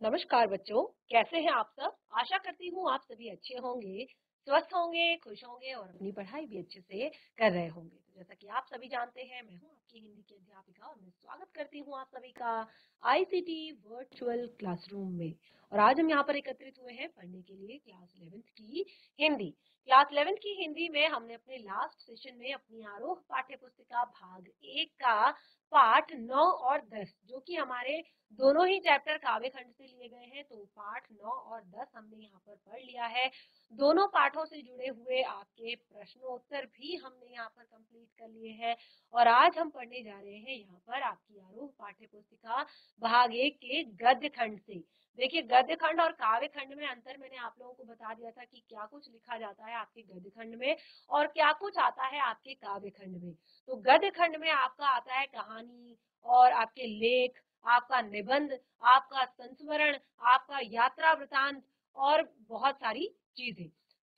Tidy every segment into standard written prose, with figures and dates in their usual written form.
नमस्कार बच्चों, कैसे हैं आप सब? आशा करती हूँ आप सभी अच्छे होंगे, स्वस्थ होंगे, खुश होंगे और अपनी पढ़ाई भी अच्छे से कर रहे होंगे। तो जैसा कि आप सभी जानते हैं, मैं हूँ आपकी हिंदी की अध्यापिका और मैं स्वागत करती हूँ आप सभी का आईसीटी वर्चुअल क्लासरूम में। और आज हम यहाँ पर एकत्रित हुए हैं पढ़ने के लिए क्लास 11th की हिंदी। क्लास 11th की हिंदी में हमने अपने लास्ट सेशन में अपनी आरोह पाठ्य पुस्तिका भाग 1 का पाठ 9 और 10 जो कि हमारे दोनों ही चैप्टर काव्य खंड से लिए गए हैं। तो पाठ 9 और 10 हमने यहाँ पर पढ़ लिया है। दोनों पाठों से जुड़े हुए आपके प्रश्नोत्तर भी हमने यहाँ पर कंप्लीट कर लिए हैं और आज हम पढ़ने जा रहे हैं यहाँ पर आपकी आरोह पाठ्य पुस्तिका भाग 1 के गद्य खंड से। देखिए, गद्य खंड और काव्य खंड में अंतर मैंने आप लोगों को बता दिया था कि क्या कुछ लिखा जाता है आपके गद्य खंड में और क्या कुछ आता है आपके काव्य खंड में। तो गद्य खंड में आपका आता है कहानी और आपके लेख, आपका निबंध, आपका संस्मरण, आपका यात्रा वृतांत और बहुत सारी चीजें।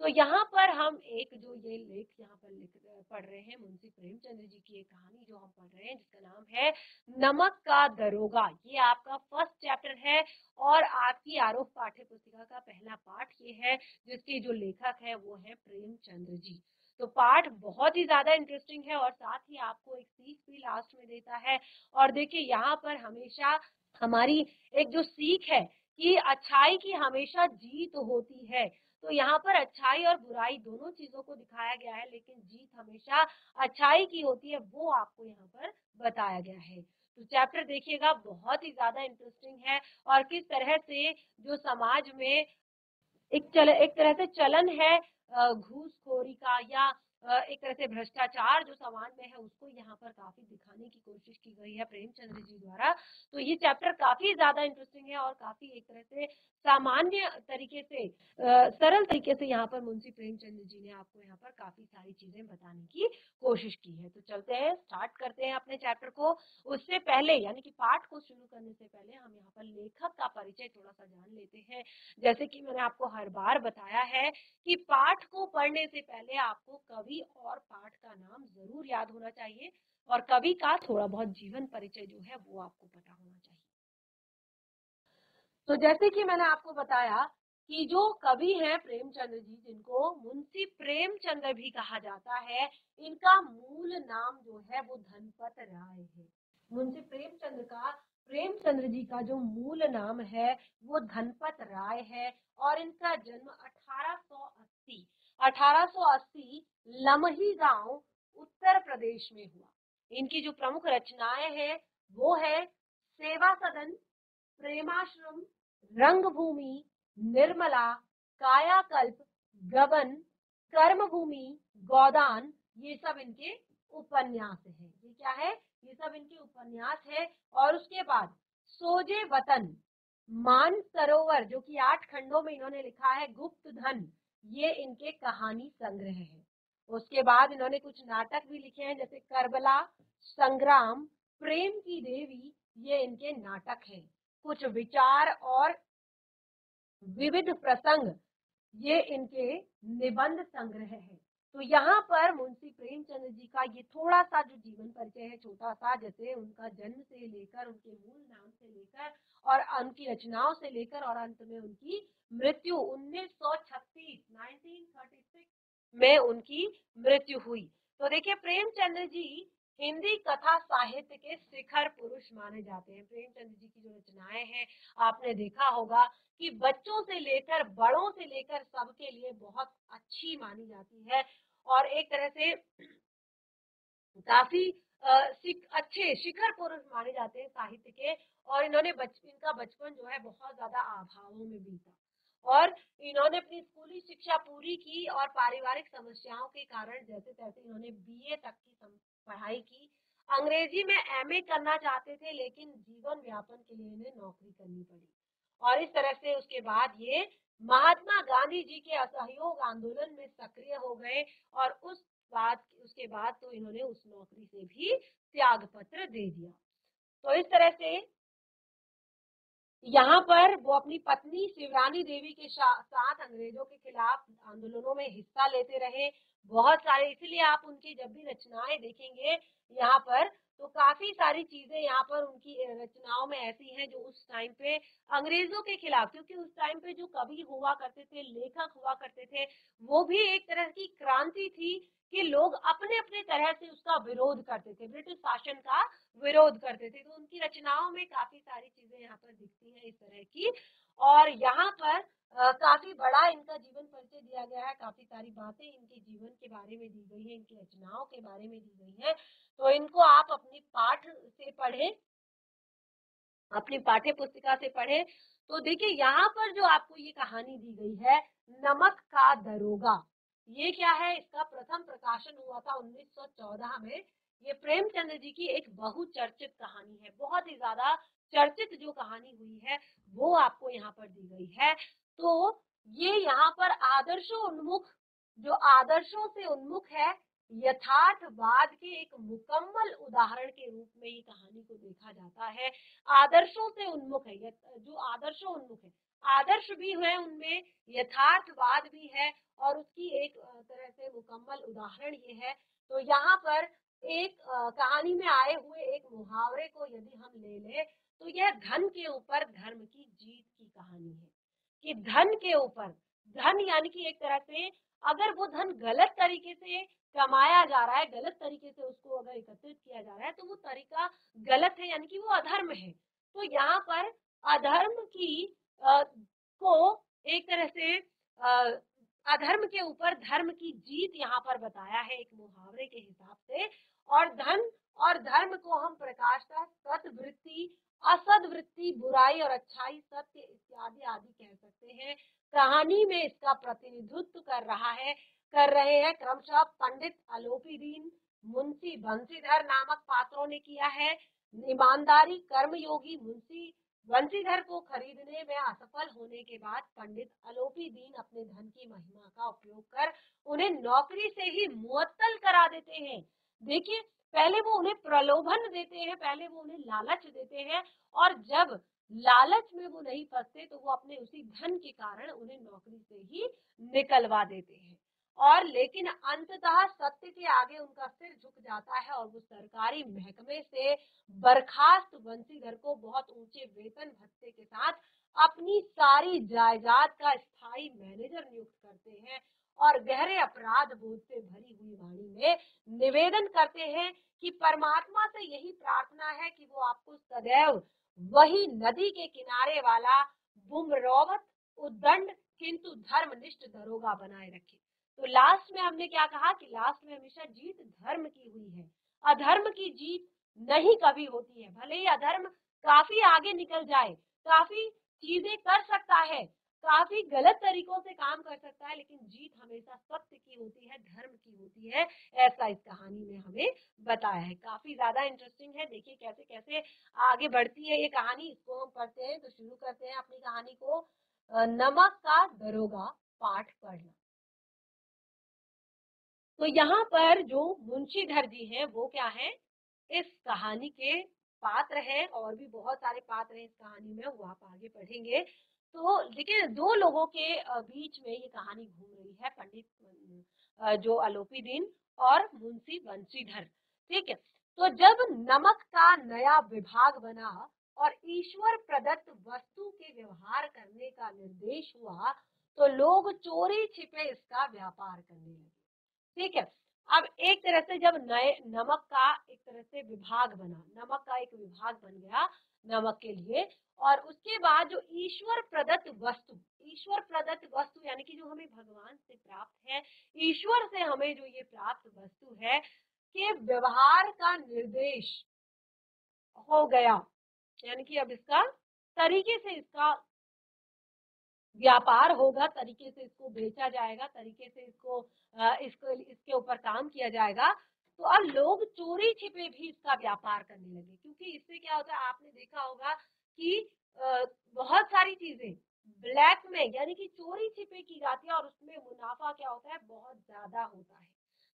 तो यहाँ पर हम एक जो ये लेख यहाँ पर पढ़ रहे हैं, मुंशी प्रेमचंद्र जी की एक कहानी जो हम पढ़ रहे हैं जिसका नाम है नमक का दरोगा। ये आपका फर्स्ट चैप्टर है और आपकी आरोह पाठ्य पुस्तिका का पहला पाठ ये है जिसके जो लेखक है वो है प्रेमचंद्र जी। तो पाठ बहुत ही ज्यादा इंटरेस्टिंग है और साथ ही आपको एक सीख भी लास्ट में देता है। और देखिए, यहाँ पर हमेशा हमारी एक जो सीख है कि अच्छाई की हमेशा जीत होती है। तो यहाँ पर अच्छाई और बुराई दोनों चीजों को दिखाया गया है, लेकिन जीत हमेशा अच्छाई की होती है, वो आपको यहाँ पर बताया गया है। तो चैप्टर देखिएगा, बहुत ही ज्यादा इंटरेस्टिंग है और किस तरह से जो समाज में एक तरह से चलन है घूसखोरी का या एक तरह से भ्रष्टाचार जो समाज में है उसको यहाँ पर काफी दिखाने की कोशिश की गई है प्रेमचंद्र जी द्वारा। तो ये चैप्टर काफी ज्यादा इंटरेस्टिंग है और काफी एक तरह से सामान्य तरीके से सरल तरीके से यहाँ पर मुंशी प्रेमचंद्र जी ने आपको यहाँ पर काफी सारी चीजें बताने की कोशिश की है। तो चलते हैं, स्टार्ट करते हैं अपने चैप्टर को। उससे पहले यानी कि पाठ को शुरू करने से पहले हम यहाँ पर लेखक का परिचय थोड़ा सा जान लेते हैं। जैसे कि मैंने आपको हर बार बताया है कि पाठ को पढ़ने से पहले आपको कवि और पाठ का नाम जरूर याद होना चाहिए और कवि का थोड़ा बहुत जीवन परिचय जो है वो आपको पता होना चाहिए। तो जैसे कि मैंने आपको बताया कि जो कवि हैं प्रेमचंद्र जी, जिनको मुंशी प्रेमचंद्र भी कहा जाता है, इनका मूल नाम जो है वो धनपत राय है। मुंशी प्रेमचंद्र जी का जो मूल नाम है वो धनपत राय है और इनका जन्म 1880 लमही गांव उत्तर प्रदेश में हुआ। इनकी जो प्रमुख रचनाएं हैं वो है सेवा सदन, प्रेमाश्रम, रंगभूमि, निर्मला, कायाकल्प, गबन, कर्मभूमि, गोदान, ये सब इनके उपन्यास हैं। ये क्या है? ये सब इनके उपन्यास है। और उसके बाद सोजे वतन, मान सरोवर जो कि 8 खंडों में इन्होंने लिखा है, गुप्त धन, ये इनके कहानी संग्रह है। उसके बाद इन्होंने कुछ नाटक भी लिखे हैं जैसे करबला, संग्राम, प्रेम की देवी, ये इनके नाटक हैं। कुछ विचार और विविध प्रसंग, ये इनके निबंध संग्रह है। तो यहाँ पर मुंशी प्रेमचंद्र जी का ये थोड़ा सा जो जीवन परिचय है, छोटा सा, जैसे उनका जन्म से लेकर उनके मूल नाम से लेकर और उनकी रचनाओं से लेकर और अंत में उनकी मृत्यु 1936 में उनकी मृत्यु हुई। तो देखिए, प्रेमचंद्र जी हिंदी कथा साहित्य के शिखर पुरुष माने जाते हैं। प्रेमचंद्र जी की जो रचनाएं हैं, आपने देखा होगा कि बच्चों से लेकर बड़ों से लेकर सबके लिए बहुत अच्छी मानी जाती है और एक तरह से काफी अच्छे शिखर पुरुष माने जाते हैं साहित्य के। और इनका बचपन जो है बहुत ज्यादा अभावों में बीता और इन्होंने अपनी स्कूली शिक्षा पूरी की और पारिवारिक समस्याओं के कारण जैसे तैसे इन्होंने बीए तक की पढ़ाई की। अंग्रेजी में एमए करना चाहते थे, लेकिन जीवन व्यापन के लिए इन्हें नौकरी करनी पड़ी और इस तरह से उसके बाद ये महात्मा गांधी जी के असहयोग आंदोलन में सक्रिय हो गए और उसके बाद तो इन्होंने उस नौकरी से भी त्याग पत्र दे दिया। तो इस तरह से यहाँ पर वो अपनी पत्नी शिवरानी देवी के साथ अंग्रेजों के खिलाफ आंदोलनों में हिस्सा लेते रहे बहुत सारे। इसलिए आप उनकी जब भी रचनाएं देखेंगे यहाँ पर तो काफी सारी चीजें यहाँ पर उनकी रचनाओं में ऐसी हैं जो उस टाइम पे अंग्रेजों के खिलाफ, क्योंकि उस टाइम पे जो कवि हुआ करते थे, लेखक हुआ करते थे, वो भी एक तरह की क्रांति थी कि लोग अपने अपने तरह से उसका विरोध करते थे, ब्रिटिश शासन का विरोध करते थे। तो उनकी रचनाओं में काफी सारी चीजें यहाँ पर दिखती हैं इस तरह की। और यहाँ पर काफी बड़ा इनका जीवन परिचय दिया गया है, काफी सारी बातें इनके जीवन के बारे में दी गई है, इनकी रचनाओं के बारे में दी गई है। तो इनको आप अपनी पाठ से पढ़ें, अपनी पाठ्य पुस्तिका से पढ़ें। तो देखिए यहाँ पर जो आपको ये कहानी दी गई है, नमक का दरोगा, ये क्या है, इसका प्रथम प्रकाशन हुआ था 1914 में। ये प्रेमचंद जी की एक बहुचर्चित कहानी है, बहुत ही ज्यादा चर्चित जो कहानी हुई है वो आपको यहाँ पर दी गई है। तो ये यहाँ पर आदर्शों उन्मुख, जो आदर्शों से उन्मुख है, यथार्थवाद के एक मुकम्मल उदाहरण के रूप में ये कहानी को देखा जाता है। आदर्शों से उन्मुख है, जो आदर्शों उन्मुख है, आदर्श भी है उनमें, यथार्थवाद भी है, और उसकी एक तरह से मुकम्मल उदाहरण ये है। तो यहाँ पर एक कहानी में आए हुए एक मुहावरे को यदि हम ले लें तो यह धन के ऊपर धर्म की जीत की कहानी है, कि धन के ऊपर, धन यानी कि एक तरह से अगर वो धन गलत तरीके से कमाया जा रहा है, गलत तरीके से उसको अगर एकत्रित किया जा रहा है तो वो तरीका गलत है, यानी कि वो अधर्म है। तो यहाँ पर अधर्म की को एक तरह से अधर्म के ऊपर धर्म की जीत यहाँ पर बताया है एक मुहावरे के हिसाब से। और धन और धर्म को हम प्रकाशता सद्वृत्ति, असद्वृत्ति, बुराई और अच्छाई, सत्य इत्यादि आदि कह सकते हैं। कहानी में इसका प्रतिनिधित्व कर रहे हैं क्रमशः पंडित आलोपीदीन, मुंशी बंसीधर नामक पात्रों ने किया है। ईमानदारी कर्मयोगी मुंशी बंसीधर को खरीदने में असफल होने के बाद पंडित आलोपीदीन अपने धन की महिमा का उपयोग कर उन्हें नौकरी से ही मुअत्तल करा देते हैं। देखिए, पहले वो उन्हें प्रलोभन देते हैं, पहले वो उन्हें लालच देते हैं, और जब लालच में वो नहीं फंसते तो वो अपने उसी धन के कारण उन्हें नौकरी से ही निकलवा देते हैं। और लेकिन अंततः सत्य के आगे उनका सिर झुक जाता है और वो सरकारी महकमे से बर्खास्त बंसीधर को बहुत ऊंचे वेतन भत्ते के साथ अपनी सारी जायदाद का स्थायी मैनेजर नियुक्त करते हैं और गहरे अपराध बोध से भरी हुई वाणी में निवेदन करते हैं कि परमात्मा से यही प्रार्थना है कि वो आपको सदैव वही नदी के किनारे वाला बुमरोवत उद्दंड किंतु धर्मनिष्ठ दरोगा बनाए रखे। तो लास्ट में हमने क्या कहा कि लास्ट में हमेशा जीत धर्म की हुई है, अधर्म की जीत नहीं कभी होती है। भले ही अधर्म काफी आगे निकल जाए, काफी चीजें कर सकता है, काफी गलत तरीकों से काम कर सकता है, लेकिन जीत हमेशा सत्य की होती है, धर्म की होती है, ऐसा इस कहानी में हमें बताया है। काफी ज्यादा इंटरेस्टिंग है, देखिए कैसे कैसे आगे बढ़ती है ये कहानी। इसको हम पढ़ते हैं, तो शुरू करते हैं अपनी कहानी को। नमक का दरोगा पाठ पढ़ना। तो यहाँ पर जो मुंशीधर जी हैं वो क्या है, इस कहानी के पात्र हैं, और भी बहुत सारे पात्र हैं इस कहानी में, वो आप आगे पढ़ेंगे। तो देखिए, दो लोगों के बीच में ये कहानी घूम रही है, पंडित जो आलोपीदीन और मुंशी बंसीधर। ठीक है, तो जब नमक का नया विभाग बना और ईश्वर प्रदत्त वस्तु के व्यवहार करने का निर्देश हुआ तो लोग चोरी छिपे इसका व्यापार करने लगे। ठीक है, अब एक तरह से जब नए नमक का एक तरह से विभाग बना, नमक का एक विभाग बन गया नमक के लिए, और उसके बाद जो ईश्वर प्रदत्त वस्तु, ईश्वर प्रदत्त वस्तु यानी कि जो हमें भगवान से प्राप्त है, ईश्वर से हमें जो ये प्राप्त वस्तु है के व्यवहार का निर्देश हो गया, यानी कि अब इसका तरीके से इसका व्यापार होगा, तरीके से इसको बेचा जाएगा, तरीके से इसके ऊपर काम किया जाएगा। तो अब लोग चोरी छिपे भी इसका व्यापार करने लगे, क्योंकि इससे क्या होता है, आपने देखा होगा कि बहुत सारी चीजें ब्लैक में यानी कि चोरी छिपे की जाती है और उसमें मुनाफा क्या होता है, बहुत ज्यादा होता है।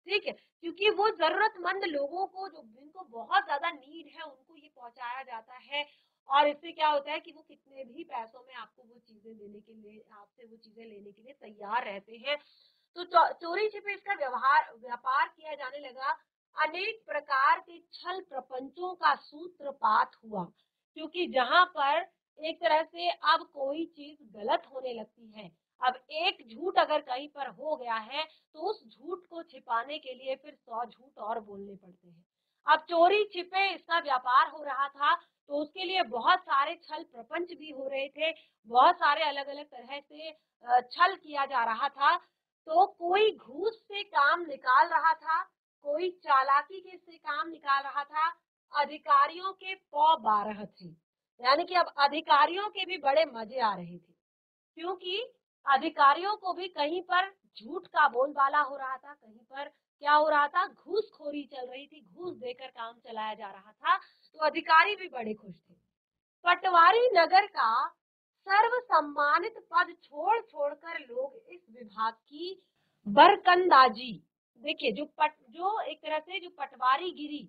ठीक है, क्योंकि वो जरूरतमंद लोगों को, जो जिनको बहुत ज्यादा नीड है, उनको ये पहुंचाया जाता है, और इससे क्या होता है कि वो कितने भी पैसों में आपको वो चीजें देने के लिए, आपसे वो चीजें लेने के लिए तैयार रहते हैं। तो चोरी छिपे इसका व्यापार किया जाने लगा। अनेक प्रकार के छल प्रपंचों का सूत्रपात हुआ, क्योंकि जहां पर एक तरह से अब कोई चीज गलत होने लगती है, अब एक झूठ अगर कहीं पर हो गया है तो उस झूठ को छिपाने के लिए फिर 100 झूठ और बोलने पड़ते हैं। अब चोरी छिपे इसका व्यापार हो रहा था, तो उसके लिए बहुत सारे छल प्रपंच भी हो रहे थे, बहुत सारे अलग अलग तरह से छल किया जा रहा था। तो कोई घूस से काम निकाल रहा था, कोई चालाकी के से काम निकाल रहा था। अधिकारियों के पौ 12 थे, यानी कि अब अधिकारियों के भी बड़े मजे आ रहे थे, क्योंकि अधिकारियों को भी कहीं पर झूठ का बोलबाला हो रहा था, कहीं पर क्या हो रहा था, घूसखोरी चल रही थी, घूस देकर काम चलाया जा रहा था। तो अधिकारी भी बड़े खुश थे। पटवारी नगर का सर्व सम्मानित पद छोड़ छोड़कर लोग इस विभाग की बरकंदाजी, देखिए जो एक तरह से जो पटवारी गिरी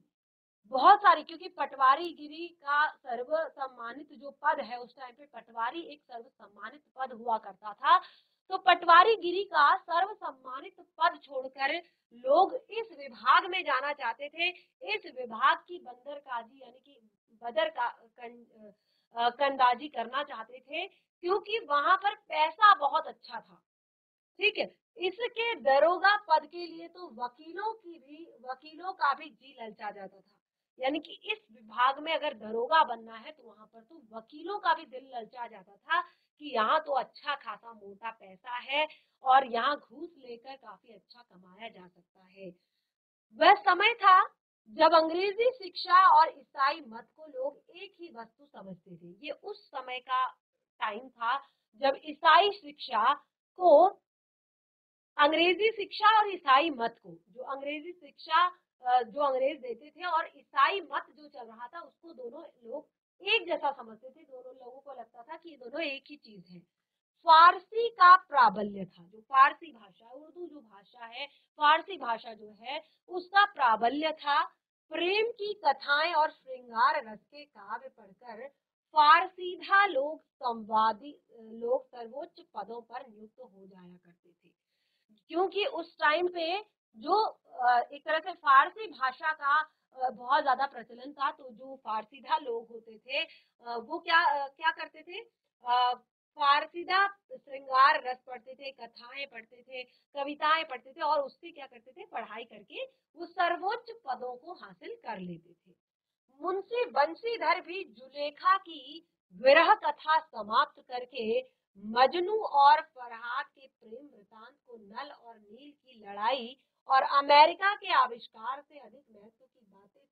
बहुत सारी, क्योंकि पटवारी गिरी का सर्व सम्मानित जो पद है, उस टाइम पे पटवारी एक सर्व सम्मानित पद हुआ करता था। तो पटवारी गिरी का सर्व सम्मानित पद छोड़कर लोग इस विभाग में जाना चाहते थे। इस विभाग की बंदरकाजी यानी कि बदर का कंदाजी करना चाहते थे, क्योंकि वहां पर पैसा बहुत अच्छा था। ठीक है, इसके दरोगा पद के लिए तो वकीलों का भी जी ललचा जाता था। यानी कि इस विभाग में अगर दरोगा बनना है तो वहां पर तो वकीलों का भी दिल ललचा जाता था कि यहाँ तो अच्छा खासा मोटा पैसा है और यहाँ घूस लेकर काफी अच्छा कमाया जा सकता है। वह समय था जब अंग्रेजी शिक्षा और ईसाई मत को लोग एक ही वस्तु समझते थे। ये उस समय का टाइम था जब ईसाई शिक्षा को, अंग्रेजी शिक्षा और ईसाई मत को, जो अंग्रेजी शिक्षा जो अंग्रेज देते थे और ईसाई मत जो चल रहा था उसको दोनों लोग एक जैसा समझते थे। दोनों लोगों को लगता था कि ये दोनों एक ही चीज है। फारसी का प्राबल्य था, जो फारसी भाषा, उर्दू जो भाषा है, फारसी भाषा जो है उसका प्राबल्य था। प्रेम की कथाएं और श्रृंगार रस के काव्य पढ़कर फारसीधा लोग सर्वोच्च पदों पर नियुक्त हो जाया करते थे, क्योंकि उस टाइम पे जो एक तरह से फारसी भाषा का बहुत ज्यादा प्रचलन था। तो जो फारसीदा लोग होते थे वो क्या करते थे, फारसीदा श्रृंगार रस पढ़ते थे, कथाएं पढ़ते थे, कविताएं पढ़ते थे और उससे क्या करते थे, पढ़ाई करके वो सर्वोच्च पदों को हासिल कर लेते थे। मुंशी बंशीधर भी जुलेखा की विरह कथा समाप्त करके मजनू और फरहाद के प्रेम वृतांत को नल और नील की लड़ाई और अमेरिका के आविष्कार से अधिक महत्व की बातें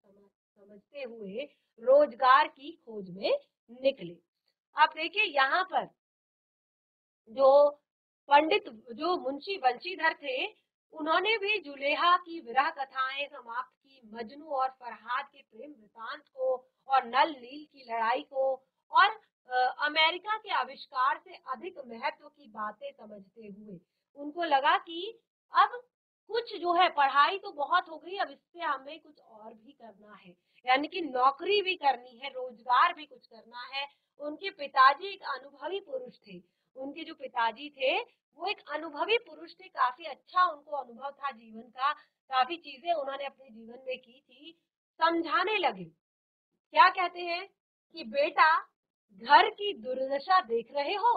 समझते हुए रोजगार की खोज में निकले। अब देखिए यहाँ पर जो पंडित जो मुंशी बंशीधर थे, उन्होंने भी जुलेहा की विरह कथाएं समाप्त की, मजनू और फरहाद के प्रेम वृतांत को और नल नील की लड़ाई को और अमेरिका के आविष्कार से अधिक महत्व की बातें समझते हुए उनको लगा कि अब कुछ जो है, पढ़ाई तो बहुत हो गई, अब इससे हमें कुछ और भी करना है, यानी कि नौकरी भी करनी है, रोजगार भी कुछ करना है। उनके पिताजी एक अनुभवी पुरुष थे, उनके जो पिताजी थे वो एक अनुभवी पुरुष थे, काफी अच्छा उनको अनुभव था जीवन का, काफी चीजें उन्होंने अपने जीवन में की थी। समझाने लगे, क्या कहते हैं कि बेटा घर की दुर्दशा देख रहे हो।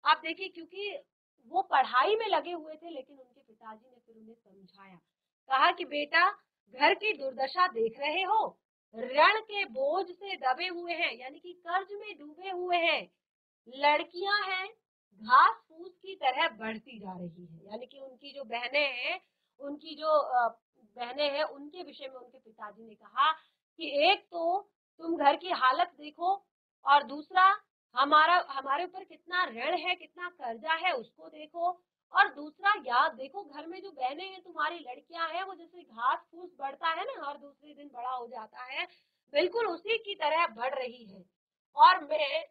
आप देखिए, क्योंकि वो पढ़ाई में लगे हुए थे, लेकिन उनके पिताजी ने फिर उन्हें समझाया, कहा कि बेटा घर की दुर्दशा देख रहे हो, ऋण के बोझ से दबे हुए हैं, यानी कि कर्ज में डूबे हुए हैं, लड़कियां हैं घास फूस की तरह बढ़ती जा रही है। यानी कि उनकी जो बहनें हैं, उनकी जो बहनें हैं, उनके विषय में उनके पिताजी ने कहा कि एक तो तुम घर की हालत देखो और दूसरा हमारे ऊपर कितना ऋण है, कितना कर्जा है उसको देखो, और दूसरा याद देखो घर में जो बहनें हैं तुम्हारी लड़कियां हैं वो जैसे घास फूस बढ़ता है ना, हर दूसरे दिन बड़ा हो जाता है, बिल्कुल उसी की तरह बढ़ रही है। और मैं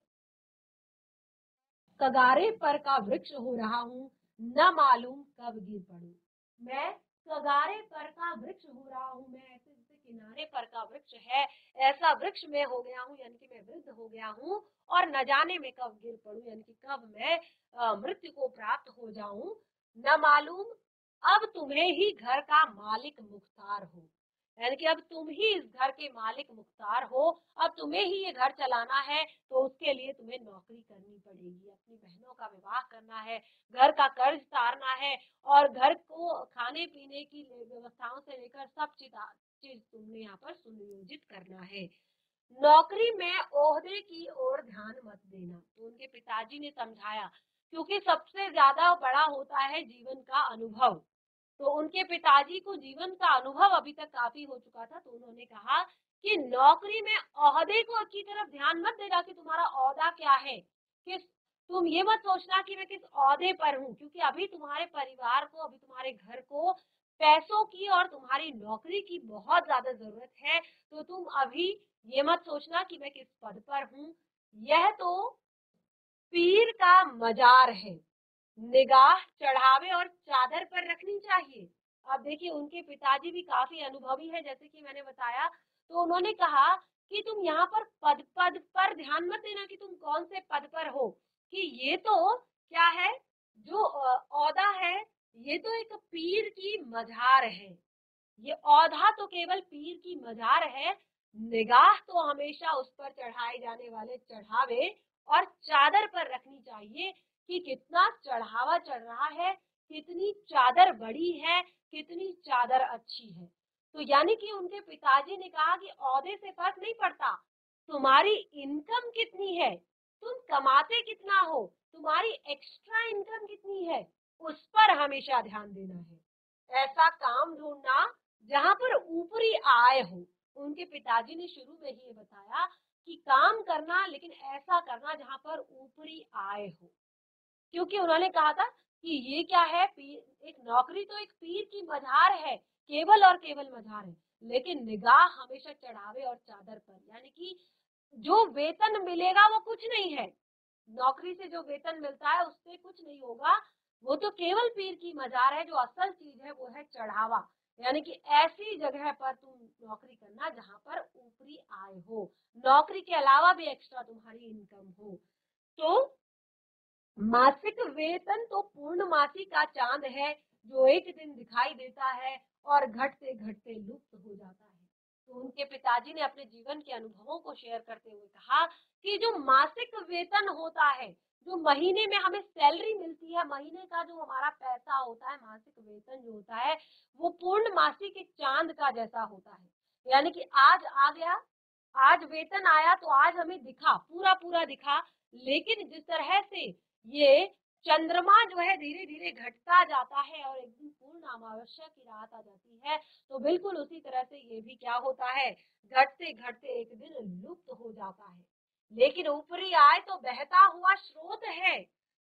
कगारे पर का वृक्ष हो रहा हूँ, न मालूम कब गिर पड़ूं। मैं कगारे पर का वृक्ष हो रहा हूँ, मैं ऐसे जैसे किनारे पर का वृक्ष है, ऐसा वृक्ष में हो गया हूँ, यानी कि मैं वृद्ध हो गया हूँ और न जाने में कब गिर पड़ूं, यानी कि कब मैं मृत्यु को प्राप्त हो जाऊं। न मालूम अब तुम्हें ही घर का मालिक मुख्तार हो, यानी कि अब तुम ही इस घर के मालिक मुख्तार हो, अब तुम्हें ही ये घर चलाना है, तो उसके लिए तुम्हें नौकरी करनी पड़ेगी, अपनी बहनों का विवाह करना है, घर का कर्ज उतारना है, और घर को खाने पीने की व्यवस्थाओं से लेकर सब चीज तुमने यहाँ पर सुनियोजित करना है। नौकरी में ओहदे की ओर ध्यान मत देना। तो उनके पिताजी ने समझाया, क्योंकि सबसे ज्यादा बड़ा होता है जीवन का अनुभव। तो उनके पिताजी को जीवन का अनुभव अभी तक काफी हो चुका था, तो उन्होंने कहा कि नौकरी में ओहदे को की तरफ ध्यान मत देना कि तुम्हारा ओहदा क्या है, किस तुम ये मत सोचना कि मैं किस ओहदे पर हूँ, क्योंकि अभी तुम्हारे परिवार को, अभी तुम्हारे घर को पैसों की और तुम्हारी नौकरी की बहुत ज्यादा जरूरत है। तो तुम अभी ये मत सोचना कि मैं किस पद पर हूँ। यह तो पीर का मजार है, निगाह चढ़ावे और चादर पर रखनी चाहिए। अब देखिए, उनके पिताजी भी काफी अनुभवी है, जैसे कि मैंने बताया। तो उन्होंने कहा कि तुम यहाँ पर पद पद पर ध्यान मत देना कि तुम कौन से पद पर हो, कि ये तो क्या है, जो औहदा है, ये तो एक पीर की मजार है। ये औधा तो केवल पीर की मजार है, निगाह तो हमेशा उस पर चढ़ाए जाने वाले चढ़ावे और चादर पर रखनी चाहिए कि कितना चढ़ावा चढ़ रहा है, कितनी चादर बड़ी है, कितनी चादर अच्छी है। तो यानी कि उनके पिताजी ने कहा कि औहदे से फर्क नहीं पड़ता, तुम्हारी इनकम कितनी है, तुम कमाते कितना हो, तुम्हारी एक्स्ट्रा इनकम कितनी है, उस पर हमेशा ध्यान देना है। ऐसा काम ढूंढना जहां पर ऊपरी आय हो। उनके पिताजी ने शुरू में ही ये बताया कि काम करना, लेकिन ऐसा करना जहां पर ऊपरी आय हो, क्योंकि उन्होंने कहा था कि ये क्या है, एक नौकरी तो एक पीर की मजार है, केवल और केवल मजार है, लेकिन निगाह हमेशा चढ़ावे और चादर पर, यानी कि जो वेतन मिलेगा वो कुछ नहीं है, नौकरी से जो वेतन मिलता है उससे कुछ नहीं होगा, वो तो केवल पीर की मजार है। जो असल चीज है वो है चढ़ावा, यानी कि ऐसी जगह पर तुम नौकरी करना जहां पर ऊपरी आय हो, नौकरी के अलावा भी एक्स्ट्रा तुम्हारी इनकम हो। तो मासिक वेतन तो पूर्णमासी का चांद है, जो एक दिन दिखाई देता है और घटते घटते लुप्त हो जाता है। तो उनके पिताजी ने अपने जीवन के अनुभवों को शेयर करते हुए कहा कि जो मासिक वेतन होता है, जो महीने में हमें सैलरी मिलती है, महीने का जो हमारा पैसा होता है, मासिक वेतन जो होता है, वो पूर्णमासी के चांद का जैसा होता है। यानी कि आज आ गया, आज वेतन आया तो आज हमें दिखा, पूरा पूरा दिखा, लेकिन जिस तरह से ये चंद्रमा जो है धीरे धीरे घटता जाता है और एक दिन पूर्ण अमावस्या की रात आ जाती है, तो बिल्कुल उसी तरह से ये भी क्या होता है, घटते घटते एक दिन लुप्त हो जाता है। लेकिन ऊपरी आय तो बहता हुआ स्रोत है।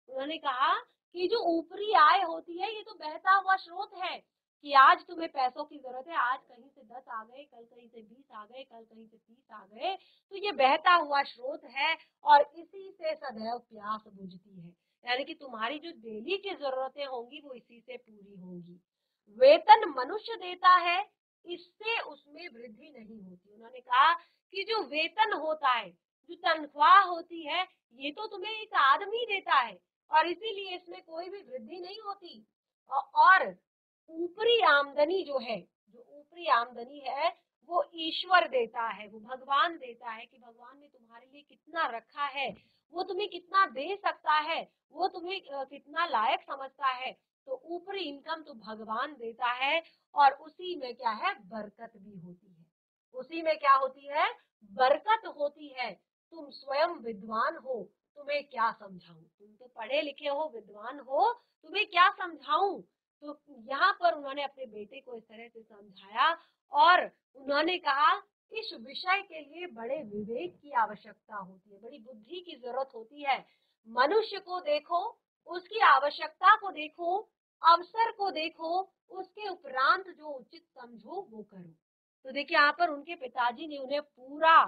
उन्होंने कहा कि जो ऊपरी आय होती है, ये तो बहता हुआ स्रोत है, कि आज तुम्हें पैसों की जरूरत है, आज कहीं से 10 आ गए, कल कहीं से 20 आ गए, कल कहीं से 30 आ गए, तो ये बहता हुआ स्रोत है और इसी से सदैव प्यास बुझती है। यानी कि तुम्हारी जो डेली की जरूरतें होंगी वो इसी से पूरी होंगी। वेतन मनुष्य देता है, इससे उसमें वृद्धि नहीं होती। उन्होंने कहा कि जो वेतन होता है, जो तनख्वाह होती है, ये तो तुम्हें एक आदमी देता है और इसीलिए इसमें कोई भी वृद्धि नहीं होती। और ऊपरी आमदनी जो है, जो ऊपरी आमदनी है, वो ईश्वर देता है, वो भगवान देता है, कि भगवान ने तुम्हारे लिए कितना रखा है, वो तुम्हें कितना दे सकता है, वो तुम्हें कितना लायक समझता है। तो ऊपरी इनकम तो भगवान देता है और उसी में क्या है, बरकत भी होती है। उसी में क्या होती है, बरकत होती है। तुम स्वयं विद्वान हो, तुम्हें क्या समझाऊं, तुम तो पढ़े लिखे हो, विद्वान हो, तुम्हें क्या समझाऊं। तो यहाँ पर उन्होंने अपने बेटे को इस तरह से समझाया और उन्होंने कहा इस विषय के लिए बड़े विवेक की आवश्यकता होती है, बड़ी बुद्धि की जरूरत होती है। मनुष्य को देखो, उसकी आवश्यकता को देखो, अवसर को देखो, उसके उपरांत जो उचित समझो वो करो। तो देखिए, यहाँ पर उनके पिताजी ने उन्हें पूरा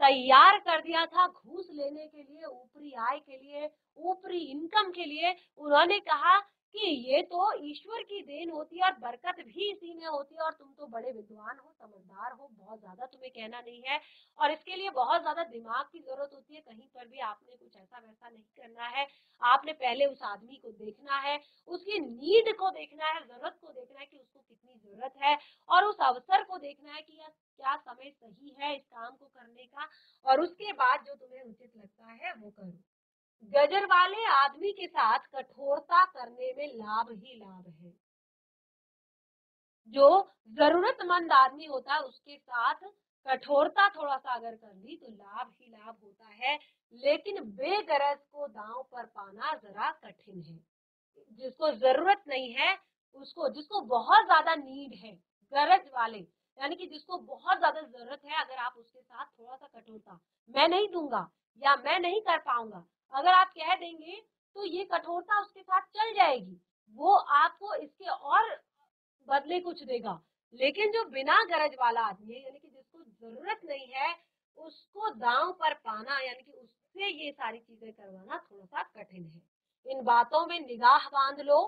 तैयार कर दिया था घूस लेने के लिए, ऊपरी आय के लिए, ऊपरी इनकम के लिए। उन्होंने कहा कि ये तो ईश्वर की देन होती है और बरकत भी इसी में होती है, और तुम तो बड़े विद्वान हो, समझदार हो, बहुत ज्यादा तुम्हें कहना नहीं है, और इसके लिए बहुत ज्यादा दिमाग की जरूरत होती है। कहीं पर भी आपने कुछ ऐसा वैसा नहीं करना है, आपने पहले उस आदमी को देखना है, उसकी नीड को देखना है, जरूरत को देखना है कि उसको कितनी जरूरत है और उस अवसर को देखना है कि यह क्या समय सही है इस काम को करने का, और उसके बाद जो तुम्हें उचित लगता है वो करो। गजर वाले आदमी के साथ कठोरता करने में लाभ ही लाभ है। जो जरूरतमंद आदमी होता है उसके साथ कठोरता थोड़ा सा अगर कर ली तो लाभ ही लाभ होता है, लेकिन बेगरज को दांव पर पाना जरा कठिन है। जिसको जरूरत नहीं है उसको, जिसको बहुत ज्यादा नीड है, गरज वाले यानी कि जिसको बहुत ज्यादा जरूरत है, अगर आप उसके साथ थोड़ा सा कठोरता, मैं नहीं दूंगा या मैं नहीं कर पाऊंगा, अगर आप कह देंगे तो ये कठोरता उसके साथ चल जाएगी, वो आपको इसके और बदले कुछ देगा। लेकिन जो बिना गरज वाला आदमी है यानी कि जिसको जरूरत नहीं है, उसको दांव पर पाना यानी कि उससे ये सारी चीजें करवाना थोड़ा सा कठिन है। इन बातों में निगाह बांध लो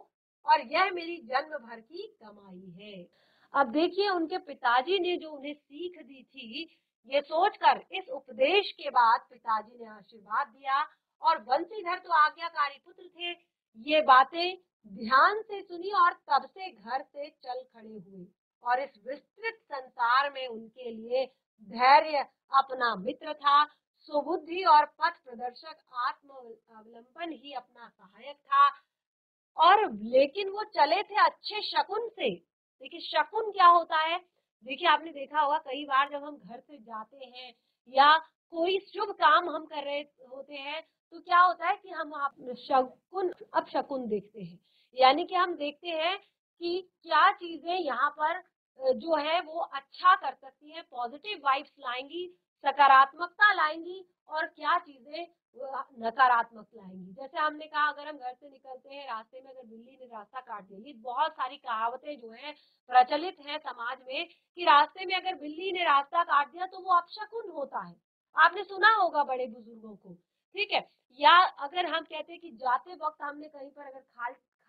और यह मेरी जन्म भर की कमाई है। अब देखिए उनके पिताजी ने जो उन्हें सीख दी थी, ये सोचकर इस उपदेश के बाद पिताजी ने आशीर्वाद दिया और बंसीधर तो आज्ञाकारी पुत्र थे, ये बातें ध्यान से सुनी और तब से घर से चल खड़े हुए और इस विस्तृत संसार में उनके लिए धैर्य अपना मित्र था, सुबुद्धि और पथ प्रदर्शक आत्म अवलंबन ही अपना सहायक था। और लेकिन वो चले थे अच्छे शकुन से। देखिए शकुन क्या होता है, देखिए आपने देखा होगा कई बार जब हम घर से जाते हैं या कोई शुभ काम हम कर रहे होते हैं तो क्या होता है कि हम शकुन अपशकुन देखते हैं, यानी कि हम देखते हैं कि क्या चीजें यहाँ पर जो है वो अच्छा कर सकती है, पॉजिटिव वाइब्स लाएंगी, सकारात्मकता लाएंगी, और क्या चीजें नकारात्मक लाएंगी। जैसे हमने कहा अगर हम घर से निकलते हैं रास्ते में अगर बिल्ली ने रास्ता काट दिया, बहुत सारी कहावतें जो है प्रचलित है समाज में कि रास्ते में अगर बिल्ली ने रास्ता काट दिया तो वो अपशकुन होता है, आपने सुना होगा बड़े बुजुर्गों को, ठीक है। या अगर हम कहते हैं कि जाते वक्त हमने कहीं पर अगर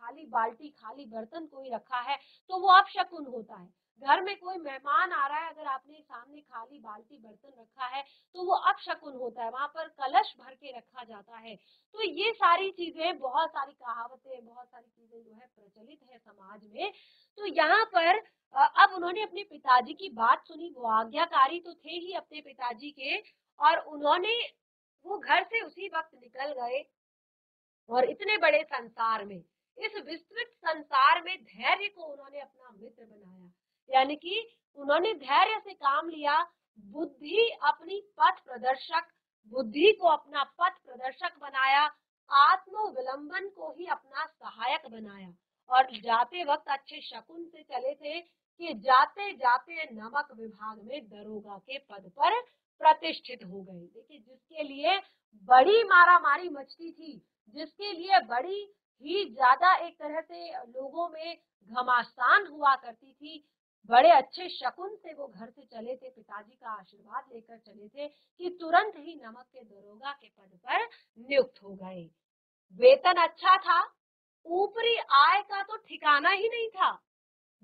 खाली बाल्टी खाली बर्तन कोई रखा है तो वो अपशकुन होता है। घर में कोई मेहमान आ रहा है, अगर आपने सामने खाली बाल्टी बर्तन रखा है तो वो अपशकुन होता है, वहां पर कलश भर के रखा जाता है। तो ये सारी चीजें, बहुत सारी कहावतें, बहुत सारी चीजें जो है प्रचलित है समाज में। तो यहाँ पर अब उन्होंने अपने पिताजी की बात सुनी, वो आज्ञाकारी तो थे ही अपने पिताजी के, और उन्होंने वो घर से उसी वक्त निकल गए और इतने बड़े संसार में, इस विस्तृत संसार में धैर्य को उन्होंने अपना मित्र बनाया, यानी कि उन्होंने धैर्य से काम लिया। बुद्धि अपनी पथ प्रदर्शक, बुद्धि को अपना पथ प्रदर्शक बनाया, आत्म विलंबन को ही अपना सहायक बनाया, और जाते वक्त अच्छे शकुन से चले थे कि जाते जाते नमक विभाग में दरोगा के पद पर प्रतिष्ठित हो गए। देखिए जिसके लिए बड़ी मारामारी मचती थी, जिसके लिए बड़ी ही ज्यादा एक तरह से लोगों में घमासान हुआ करती थी, बड़े अच्छे शकुन से वो घर से चले थे, पिताजी का आशीर्वाद लेकर चले थे कि तुरंत ही नमक के दरोगा के पद पर नियुक्त हो गए। वेतन अच्छा था, ऊपरी आय का तो ठिकाना ही नहीं था।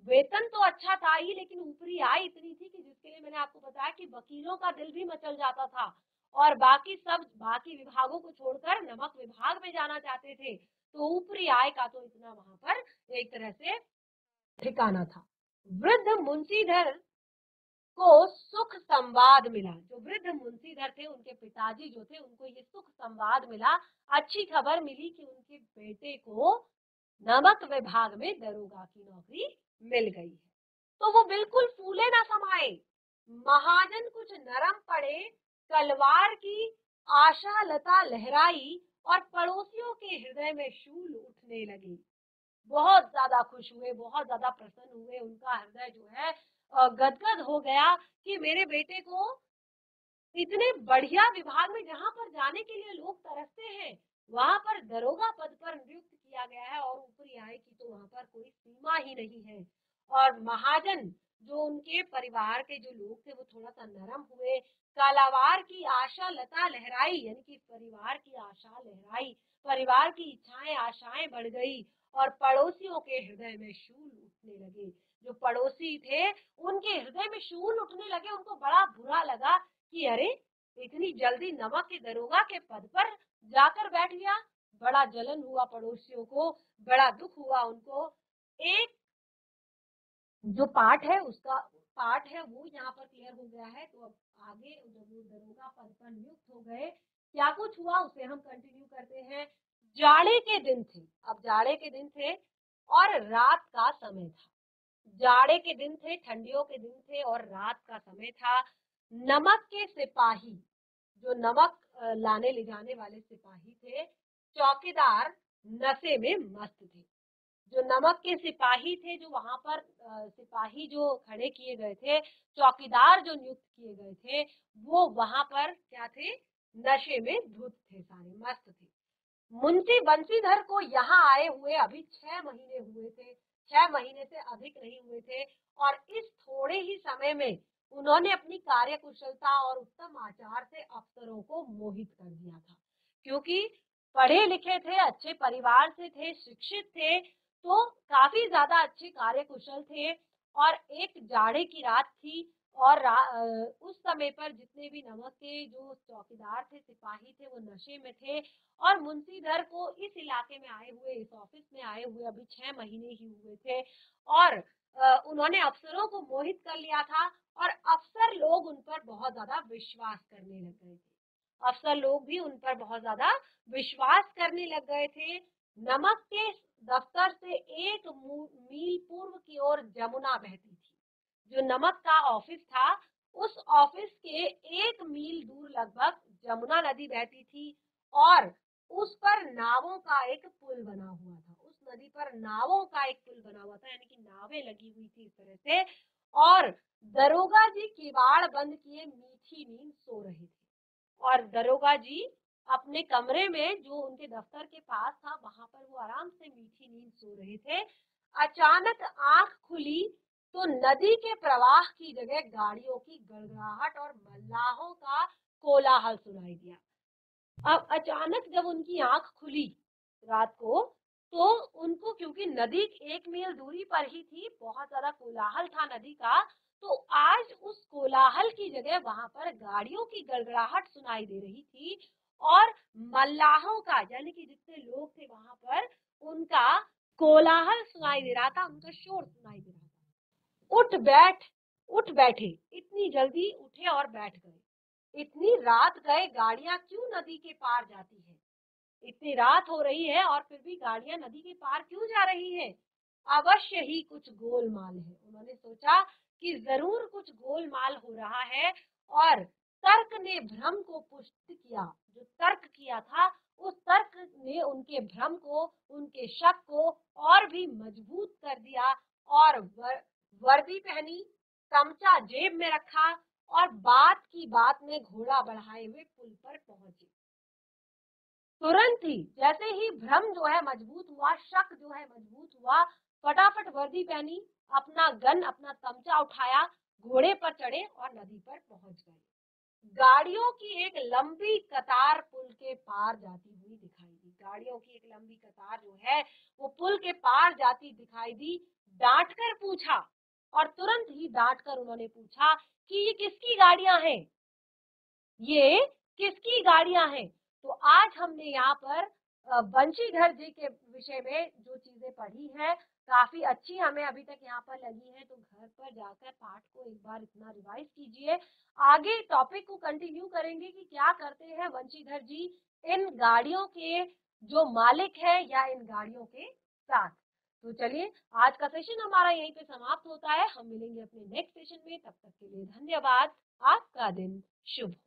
वेतन तो अच्छा था ही, लेकिन ऊपरी आय इतनी थी कि जिसके लिए मैंने आपको बताया कि वकीलों का दिल भी मचल जाता था और बाकी विभागों को छोड़कर नमक विभाग में जाना चाहते थे। तो ऊपरी आय का तो इतना वहां पर एक तरह से ठिकाना था। वृद्ध मुंशीधर को सुख संवाद मिला, जो वृद्ध मुंशीधर थे उनके पिताजी जो थे उनको ये सुख संवाद मिला, अच्छी खबर मिली कि उनके बेटे को नमक विभाग में दरोगा की नौकरी मिल गई है। तो वो बिल्कुल फूले ना समाये, महाजन कुछ नरम पड़े, तलवार की आशा लता लहराई और पड़ोसियों के हृदय में शूल उठने लगे। बहुत ज्यादा खुश हुए, बहुत ज्यादा प्रसन्न हुए, उनका हृदय जो है गदगद हो गया कि मेरे बेटे को इतने बढ़िया विभाग में जहाँ पर जाने के लिए लोग तरसते हैं वहां पर दरोगा पद पर नियुक्त किया गया है, और ऊपरी आय की तो वहां पर कोई सीमा ही नहीं है। और महाजन जो उनके परिवार के जो लोग थे वो थोड़ा सा नरम हुए, कालावार की आशा लता लहराई, यानी कि परिवार की आशा लहराई, परिवार की इच्छाएं आशाएं बढ़ गई, और पड़ोसियों के हृदय में शूल उठने लगे। जो पड़ोसी थे उनके हृदय में शूल उठने लगे, उनको बड़ा बुरा लगा कि अरे इतनी जल्दी नमक के दरोगा के पद पर जाकर बैठ गया। बड़ा जलन हुआ पड़ोसियों को, बड़ा दुख हुआ उनको। एक जो पार्ट है वो यहाँ पर क्लियर हो गया है। तो अब आगे जब वो दरोगा पद पर नियुक्त हो गए, क्या कुछ हुआ उसे हम कंटिन्यू करते हैं। जाड़े के दिन थे, अब जाड़े के दिन थे और रात का समय था। जाड़े के दिन थे, ठंडियों के दिन थे और रात का समय था। नमक के सिपाही, जो नमक लाने ले जाने वाले सिपाही थे, चौकीदार नशे में मस्त थे। जो नमक के सिपाही थे, जो वहां पर सिपाही जो खड़े किए गए थे, चौकीदार जो नियुक्त किए गए थे, वो वहां पर क्या थे, नशे में धुत थे, सारे मस्त थे। मुंशी बंशीधर को यहाँ आए हुए अभी 6 महीने हुए थे, 6 महीने से अधिक नहीं हुए थे। और इस थोड़े ही समय में उन्होंने अपनी कार्य कुशलता और उत्तम आचार से अफसरों को मोहित कर दिया था। क्योंकि पढ़े लिखे थे, अच्छे परिवार से थे, शिक्षित थे, तो काफी ज्यादा अच्छे कार्य कुशल थे। और एक जाड़े की रात थी और उस समय पर जितने भी नमक के जो चौकीदार थे, सिपाही थे, वो नशे में थे। और मुंशीधर को इस इलाके में आए हुए, इस ऑफिस में आए हुए अभी 6 महीने ही हुए थे और उन्होंने अफसरों को मोहित कर लिया था। और अफसर लोग उन पर बहुत ज्यादा विश्वास करने लग गए थे, अफसर लोग भी उन पर बहुत ज्यादा विश्वास करने लग गए थे। नमक के दफ्तर से 1 मील पूर्व की ओर जमुना बहती थी। जो नमक का ऑफिस था, उस ऑफिस के 1 मील दूर लगभग जमुना नदी बहती थी और उस पर नावों का एक पुल बना हुआ था। उस नदी पर नावों का एक पुल बना हुआ था, यानी कि नावें लगी हुई थी इस तरह से। और दरोगा जी किवाड़ बंद किए मीठी नींद सो रहे थे। और दरोगा जी अपने कमरे में, जो उनके दफ्तर के पास था, वहां पर वो आराम से मीठी नींद सो रहे थे। अचानक आंख खुली तो नदी के प्रवाह की जगह गाड़ियों की गड़गड़ाहट और मल्लाहों का कोलाहल सुनाई दिया। अब अचानक जब उनकी आंख खुली रात को, तो उनको, क्योंकि नदी 1 मील दूरी पर ही थी, बहुत ज्यादा कोलाहल था नदी का, तो आज उस कोलाहल की जगह वहां पर गाड़ियों की गड़गड़ाहट सुनाई दे रही थी। और मल्लाहों का, यानी कि जितने लोग थे वहां पर, उनका कोलाहल सुनाई दे रहा था, उनका शोर सुनाई दे रहा था। उठ बैठे, इतनी जल्दी उठे और बैठ गए। इतनी रात गए, गाड़ियां क्यों नदी के पार जाती है, इतनी रात हो रही है और फिर भी गाड़ियां नदी के पार क्यों जा रही है। अवश्य ही कुछ गोलमाल है। उन्होंने सोचा कि जरूर कुछ गोलमाल हो रहा है। और तर्क ने भ्रम को पुष्ट किया, जो तर्क किया था, उस तर्क ने उनके भ्रम को, उनके शक को और भी मजबूत कर दिया। और वर्दी पहनी, तमचा जेब में रखा और बात की बात में घोड़ा बढ़ाए हुए पुल पर पहुंचे। तुरंत ही, जैसे ही भ्रम जो है मजबूत हुआ, शक जो है मजबूत हुआ, फटाफट वर्दी पहनी, अपना गन, अपना तमचा उठाया, घोड़े पर चढ़े और नदी पर पहुंच गए। गाड़ियों की एक लंबी कतार पुल के पार जाती हुई दिखाई दी। गाड़ियों की एक लंबी कतार जो है वो पुल के पार जाती दिखाई दी। डांट कर पूछा, और तुरंत ही डांट कर उन्होंने पूछा कि ये किसकी गाड़ियां हैं, ये किसकी गाड़ियां हैं। तो आज हमने यहाँ पर बंशीधर जी के विषय में जो चीजें पढ़ी हैं, काफी अच्छी हमें अभी तक यहाँ पर लगी है। तो घर पर जाकर पाठ को एक बार इतना रिवाइज कीजिए। आगे टॉपिक को कंटिन्यू करेंगे कि क्या करते हैं बंशीधर जी इन गाड़ियों के जो मालिक है या इन गाड़ियों के साथ। तो चलिए, आज का सेशन हमारा यहीं पे समाप्त होता है। हम मिलेंगे अपने नेक्स्ट सेशन में, तब तक के लिए धन्यवाद। आपका दिन शुभ हो।